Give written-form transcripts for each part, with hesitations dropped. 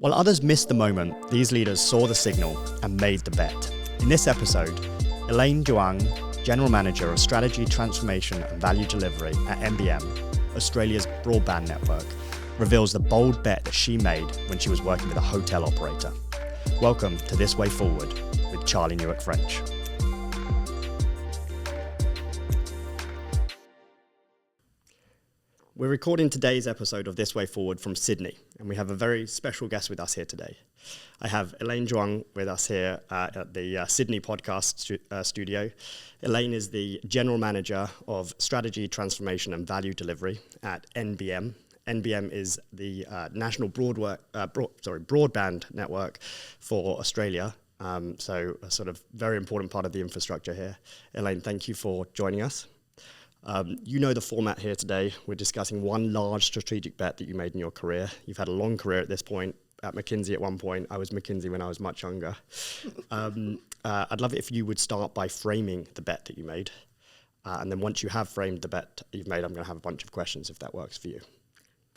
While others missed the moment, these leaders saw the signal and made the bet. In this episode, Elaine Zhuang, General Manager of Strategy, Transformation and Value Delivery at NBN, Australia's broadband network, reveals the bold bet that she made when she was working with a hotel operator. Welcome to This Way Forward with Charlie Newark-French. We're recording today's episode of This Way Forward from Sydney, and we have a very special guest with us here today. I have Elaine Zhuang with us here at the Sydney podcast studio. Elaine is the General Manager of Strategy, Transformation and Value Delivery at NBN. NBN is the National Broadband Network for Australia, so a sort of very important part of the infrastructure here. Elaine, thank you for joining us. You know the format here today. We're discussing one large strategic bet that you made in your career. You've had a long career at this point. At McKinsey at one point. I was McKinsey when I was much younger. I'd love it if you would start by framing the bet that you made. And then once you have framed the bet that you've made, I'm going to have a bunch of questions if that works for you.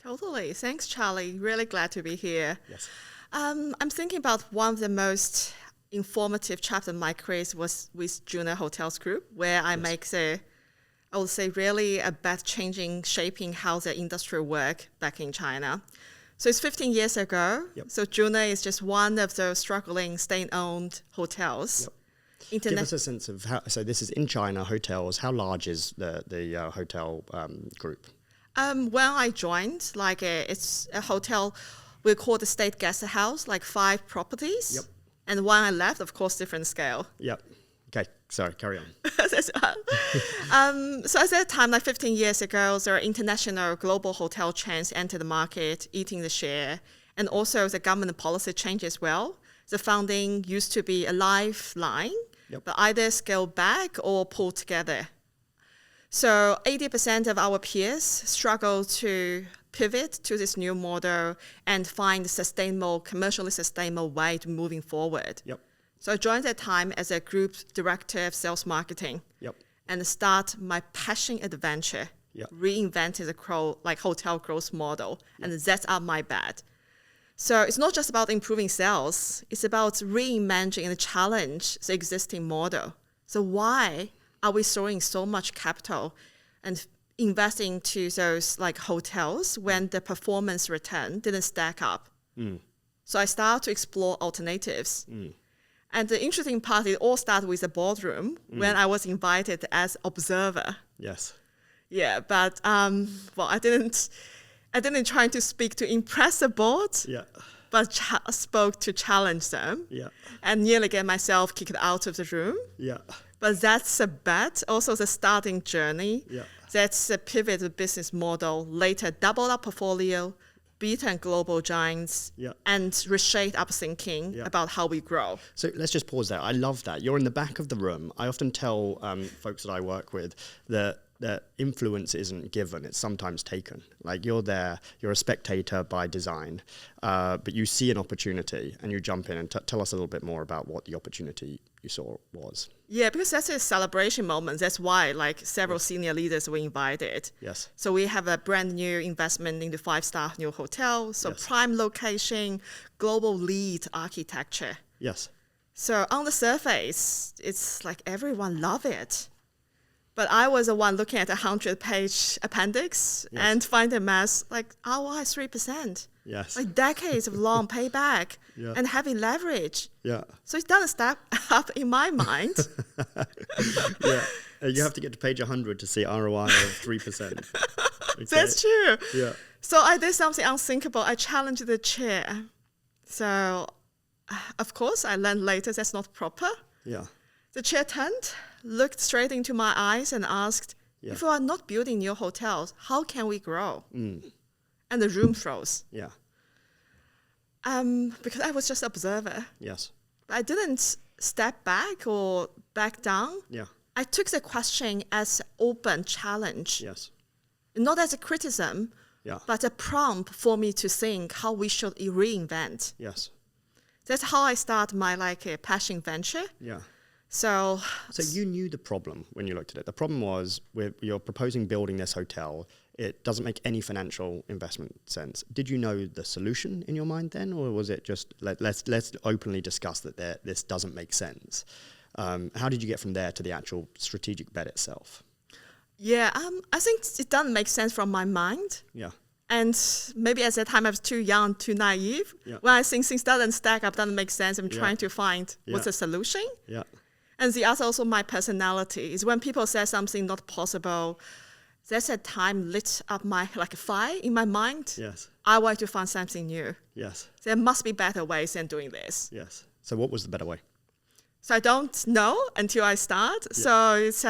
Totally. Thanks, Charlie. Really glad to be here. Yes. I'm thinking about one of the most informative chapters of my career was with Juna Hotels Group, where I make I would say really a bet changing, shaping how the industry work back in China. So it's 15 years ago. Yep. So Juna is just one of those struggling state-owned hotels. Yep. Give us a sense of how, so this is in China, hotels. How large is the hotel group? When I joined, it's a hotel, we call the State Guest House, 5 properties. Yep. And when I left, of course, different scale. Yep. Okay, sorry, carry on. So at that time, 15 years ago, there are international global hotel chains enter the market, eating the share. And also the government policy changed as well. The funding used to be a lifeline, but either scale back or pull together. So 80% of our peers struggle to pivot to this new model and find a sustainable, commercially sustainable way to moving forward. Yep. So I joined that time as a group director of sales marketing and start my passion adventure, reinventing the hotel growth model, and that's up my bet. So it's not just about improving sales, it's about reimagining and challenge the existing model. So why are we throwing so much capital and investing to those hotels when the performance return didn't stack up? So I started to explore alternatives. And the interesting part, it all started with the boardroom when I was invited as observer. Yes. Yeah, but I didn't try to speak to impress the board, but spoke to challenge them. Yeah. And nearly get myself kicked out of the room. Yeah. But that's a bet, also the starting journey. Yeah. That's a pivot of business model, later double our portfolio, beaten global giants, and reshape up thinking about how we grow. So let's just pause there. I love that. You're in the back of the room. I often tell folks that I work with that influence isn't given, it's sometimes taken. You're there, you're a spectator by design, but you see an opportunity and you jump in and tell us a little bit more about what the opportunity you saw was. Yeah, because that's a celebration moment. That's why several senior leaders were invited. Yes. So we have a brand new investment in the 5-star new hotel. So prime location, global lead architecture. Yes. So on the surface, it's everyone love it. But I was the one looking at a 100-page appendix and find a mess ROI 3%. Yes. Decades of long payback and heavy leverage. Yeah. So it doesn't stack up in my mind. You have to get to page 100 to see ROI of 3%. Okay. That's true. Yeah. So I did something unthinkable. I challenged the chair. So, of course, I learned later that's not proper. Yeah. The chair turned, looked straight into my eyes and asked, if we are not building new hotels, how can we grow? And the room froze. Yeah. Because I was just an observer. Yes. But I didn't step back or back down. Yeah. I took the question as an open challenge. Yes. Not as a criticism, but a prompt for me to think how we should reinvent. Yes. That's how I started my passion venture. Yeah. So you knew the problem when you looked at it. The problem was you're proposing building this hotel It doesn't make any financial investment sense. Did you know the solution in your mind then, or was it just let's openly discuss that this doesn't make sense? How did you get from there to the actual strategic bet itself? Yeah, I think it doesn't make sense from my mind. Yeah. And maybe at that time I was too young, too naive. Yeah. When I think things doesn't stack up, doesn't make sense, I'm trying to find what's the solution. Yeah. And the other also my personality is when people say something not possible, there's a time lit up like a fire in my mind. Yes. I want to find something new. Yes. There must be better ways than doing this. Yes. So what was the better way? So I don't know until I start. Yeah. So it's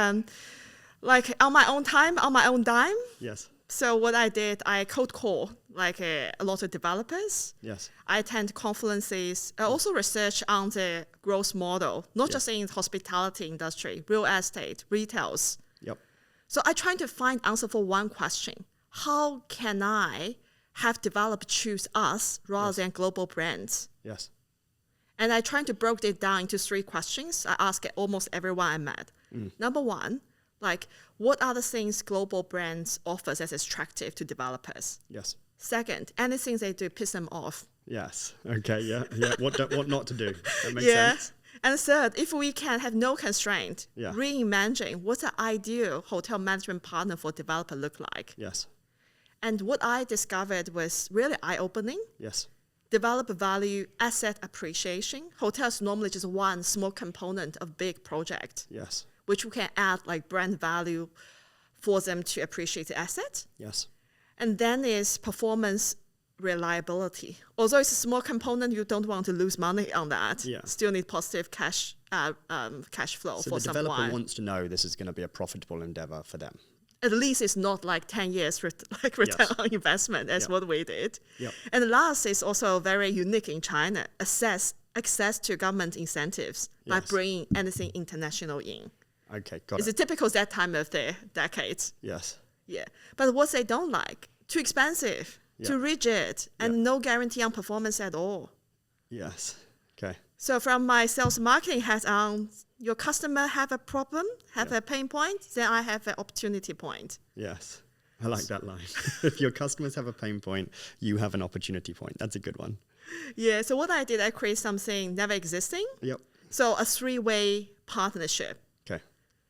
like on my own time, on my own dime. Yes. So what I did, I cold call like a lot of developers. Yes. I attend conferences. I also research on the growth model, not just in the hospitality industry, real estate, retails. Yep. So I try to find answer for one question. How can I have developers choose us rather than global brands? Yes. And I try to break it down into 3 questions. I ask almost everyone I met. Number 1, like, what are the things global brands offers as attractive to developers? Yes. Second, anything they do piss them off. Yes. Okay. Yeah. Yeah. What not to do? That makes sense. And third, if we can have no constraint, reimagine what's the ideal hotel management partner for developer look like. Yes. And what I discovered was really eye-opening. Yes. Developer value asset appreciation. Hotels normally just one small component of big project. Yes. Which we can add like brand value for them to appreciate the asset. Yes. And then is performance reliability. Although it's a small component, you don't want to lose money on that. Yeah. Still need positive cash flow for someone. So the developer wants to know this is going to be a profitable endeavor for them. At least it's not like 10 years return on investment as what we did. Yep. And the last is also very unique in China, access to government incentives by bringing anything international in. Okay, got it. It's a typical that time of the decade. Yes. Yeah. But what they don't like, too expensive, too rigid, and no guarantee on performance at all. Yes. Okay. So from my sales marketing hat on, your customer have a problem, have a pain point, then I have an opportunity point. Yes. I like that line. If your customers have a pain point, you have an opportunity point. That's a good one. Yeah. So what I did, I created something never existing. Yep. So a 3-way partnership. Okay.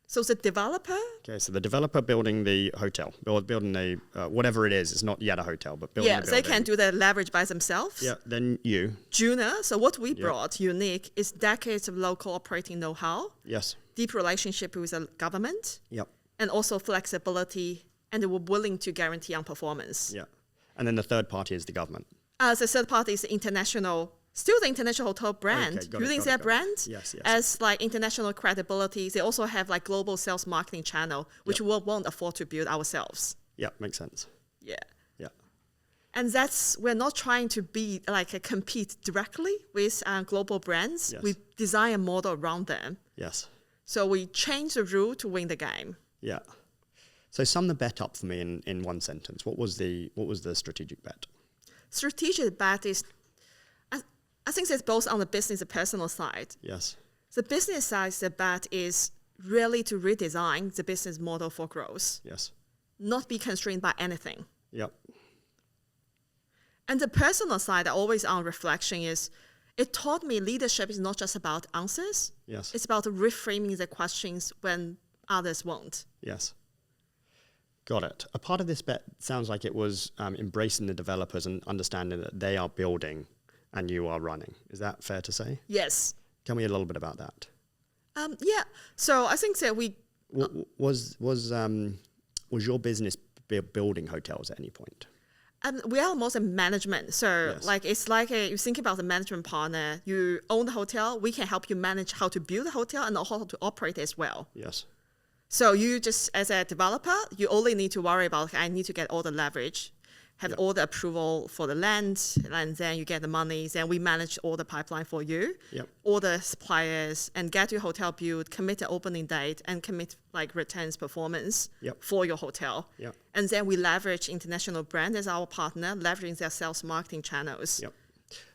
So the developer. Okay, so the developer building the hotel, building the whatever it is. It's not yet a hotel, but building the building. They can do the leverage by themselves. Yeah, then you. Juna. So what we brought unique is decades of local operating know-how. Yes. Deep relationship with the government. Yep. And also flexibility, and they were willing to guarantee on performance. Yeah. And then the third party is the government. The third party is the international. Still the international hotel brand, using their brand as like international credibility. They also have like global sales marketing channel, which we won't afford to build ourselves. Yeah, makes sense. Yeah. Yeah. And we're not trying to be like compete directly with global brands. Yes. We design a model around them. Yes. So we change the rule to win the game. Yeah. So sum the bet up for me in one sentence. What was the strategic bet? Strategic bet is, I think it's both on the business and personal side. Yes. The business side, the bet is really to redesign the business model for growth. Yes. Not be constrained by anything. Yep. And the personal side, always on reflection, is it taught me leadership is not just about answers. Yes. It's about reframing the questions when others won't. Yes. Got it. A part of this bet sounds like it was embracing the developers and understanding that they are building and you are running. Is that fair to say? Yes. Tell me a little bit about that. Yeah. So I think that we... Was your business building hotels at any point? We are most in management. So it's like you think about the management partner, you own the hotel, we can help you manage how to build the hotel and how to operate as well. Yes. So you just, as a developer, you only need to worry about, I need to get all the leverage, have all the approval for the land, and then you get the money. Then we manage all the pipeline for you, all the suppliers, and get your hotel built, commit the opening date, and commit like returns performance for your hotel. And then we leverage international brand as our partner, leveraging their sales marketing channels.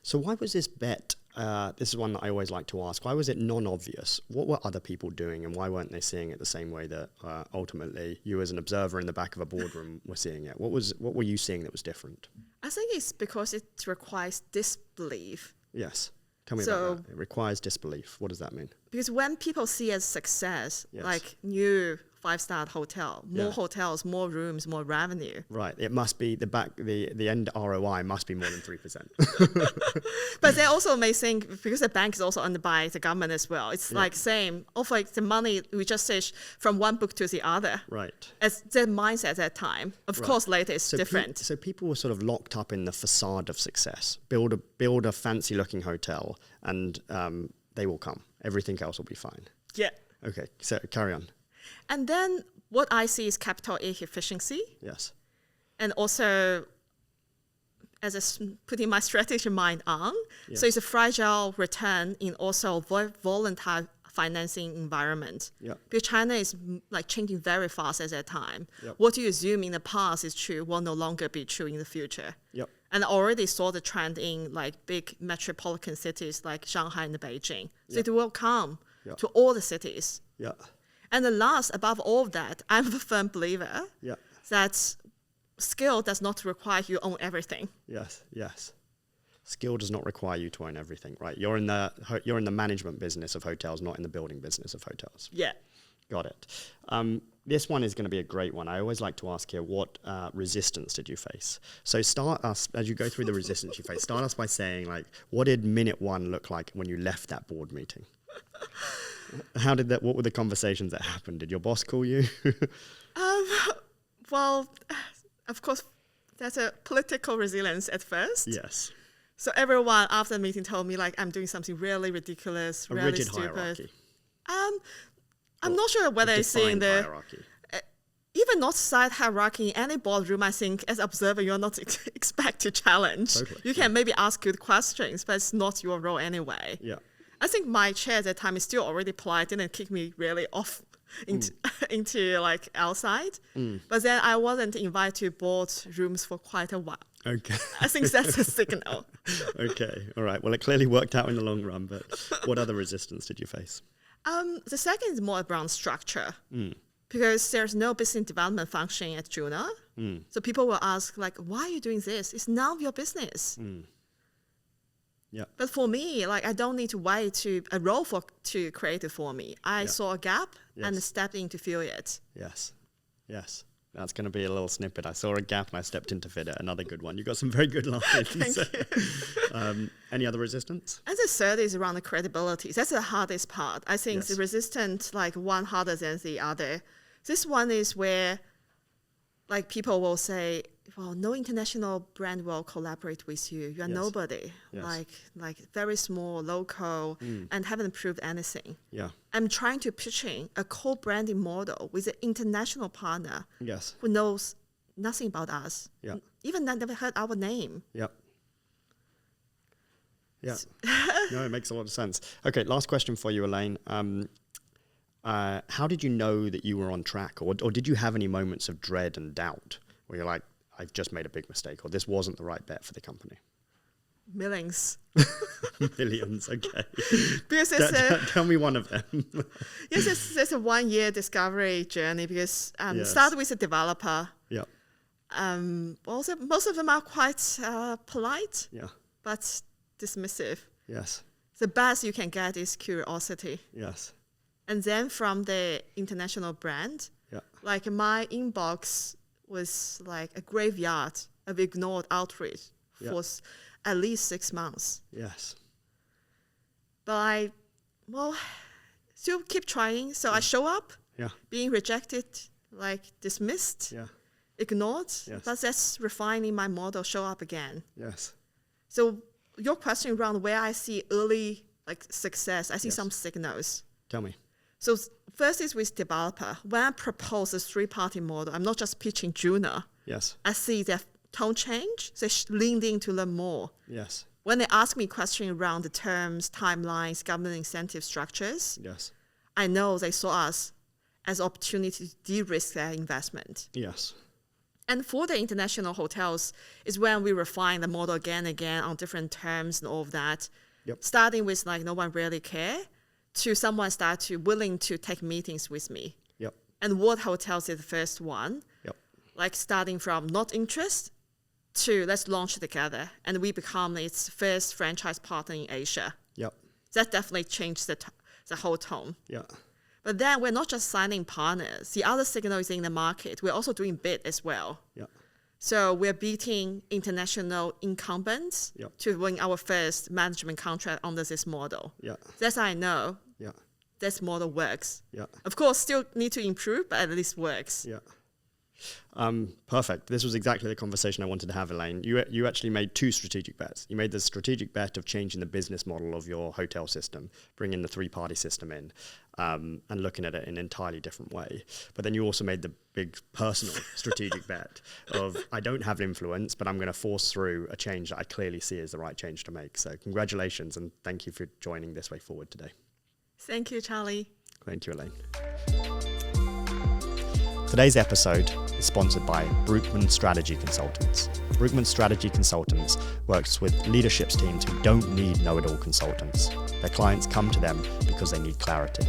So why was this bet this is one that I always like to ask. Why was it non-obvious? What were other people doing, and why weren't they seeing it the same way that ultimately you as an observer in the back of a boardroom were seeing it? What were you seeing that was different? I think it's because it requires disbelief. Yes. Tell me about that. It requires disbelief. What does that mean? Because when people see as success, like new 5-star hotel, more hotels, more rooms, more revenue. Right. It must be the end ROI must be more than 3%. But they also may think, because the bank is also owned by the government as well, it's like same, of like the money we just switch from one book to the other. Right. As their mindset at that time. Of course, later it's different. So people were sort of locked up in the facade of success. Build a fancy looking hotel and they will come. Everything else will be fine. Yeah. Okay. So carry on. And then what I see is capital efficiency. Yes. And also, putting my strategy mind on, so it's a fragile return in also volatile financing environment. Yeah. Because China is like changing very fast at that time. Yep. What you assume in the past is true will no longer be true in the future. Yep. And I already saw the trend in like big metropolitan cities like Shanghai and Beijing. So it will come to all the cities. Yeah. And the last, above all of that, I'm a firm believer that skill does not require you own everything. Yes, yes. Skill does not require you to own everything, right? You're in the management business of hotels, not in the building business of hotels. Yeah. Got it. This one is going to be a great one. I always like to ask here, what resistance did you face? So start us, as you go through the resistance you face, start us by saying, like, what did minute one look like when you left that board meeting? What were the conversations that happened? Did your boss call you? Well, of course, there's a political resilience at first. Yes. So everyone after the meeting told me like I'm doing something really ridiculous, really rigid stupid. Hierarchy. I'm not sure whether it's seeing the hierarchy. Even not side hierarchy in any boardroom. I think as observer you're not expect to challenge. Totally. You can maybe ask good questions, but it's not your role anyway. Yeah. I think my chair at that time is still already polite, didn't kick me really off into like outside. But then I wasn't invited to board rooms for quite a while. Okay. I think that's a signal. Okay. All right. Well, it clearly worked out in the long run, but what other resistance did you face? The second is more around structure. Because there's no business development function at Juna. So people will ask like, why are you doing this? It's none of your business. Yeah. But for me, like I don't need to wait to a role to create it for me. I saw a gap and stepped in to fill it. Yes. Yes. That's going to be a little snippet. I saw a gap and I stepped in to fit it. Another good one. You got some very good lines. Thank you. Any other resistance? And the third is around the credibility. That's the hardest part. I think the resistance, like one harder than the other. This one is where like people will say, well, no international brand will collaborate with you. You are nobody. Like very small, local, and haven't proved anything. Yeah. I'm trying to pitching a co-branding model with an international partner who knows nothing about us. Yeah. Even never heard our name. Yep. Yeah. No, it makes a lot of sense. Okay, last question for you, Elaine. How did you know that you were on track? Or did you have any moments of dread and doubt where you're like, I've just made a big mistake, or this wasn't the right bet for the company? Millions. Millions, okay. Because tell me one of them. Yes, it's a 1-year discovery journey because started with a developer. Yeah. Also, most of them are quite polite, but dismissive. Yes. The best you can get is curiosity. Yes. And then from the international brand, like my inbox was like a graveyard of ignored outreach for at least 6 months. Yes. But I still keep trying. So I show up, being rejected, like dismissed, ignored. Yes. But that's refining my model, show up again. Yes. So your question around where I see early like success, I see some signals. Tell me. So first is with developer. When I propose a 3-party model, I'm not just pitching Juna. Yes. I see their tone change. They leaned in to learn more. Yes. When they ask me questions around the terms, timelines, government incentive structures, I know they saw us as opportunity to de-risk their investment. Yes. And for the international hotels is when we refine the model again and again on different terms and all of that. Starting with like no one really care, to someone start to willing to take meetings with me. And Rewrote Hotels is the first one. Like starting from not interest to let's launch together, and we become its first franchise partner in Asia. That definitely changed the whole tone. But then we're not just signing partners. The other signal is in the market. We're also doing bid as well. So we're beating international incumbents to win our first management contract under this model. That's how I know this model works. Of course, still need to improve, but at least works. Perfect. This was exactly the conversation I wanted to have, Elaine. You actually made two strategic bets. You made the strategic bet of changing the business model of your hotel system, bringing the three-party system in, and looking at it in an entirely different way. But then you also made the big personal strategic bet of, I don't have influence, but I'm going to force through a change that I clearly see as the right change to make. So congratulations, and thank you for joining This Way Forward today. Thank you, Charlie. Thank you, Elaine. Today's episode is sponsored by Brookman Strategy Consultants. Brookman Strategy Consultants works with leadership teams who don't need know-it-all consultants. Their clients come to them because they need clarity.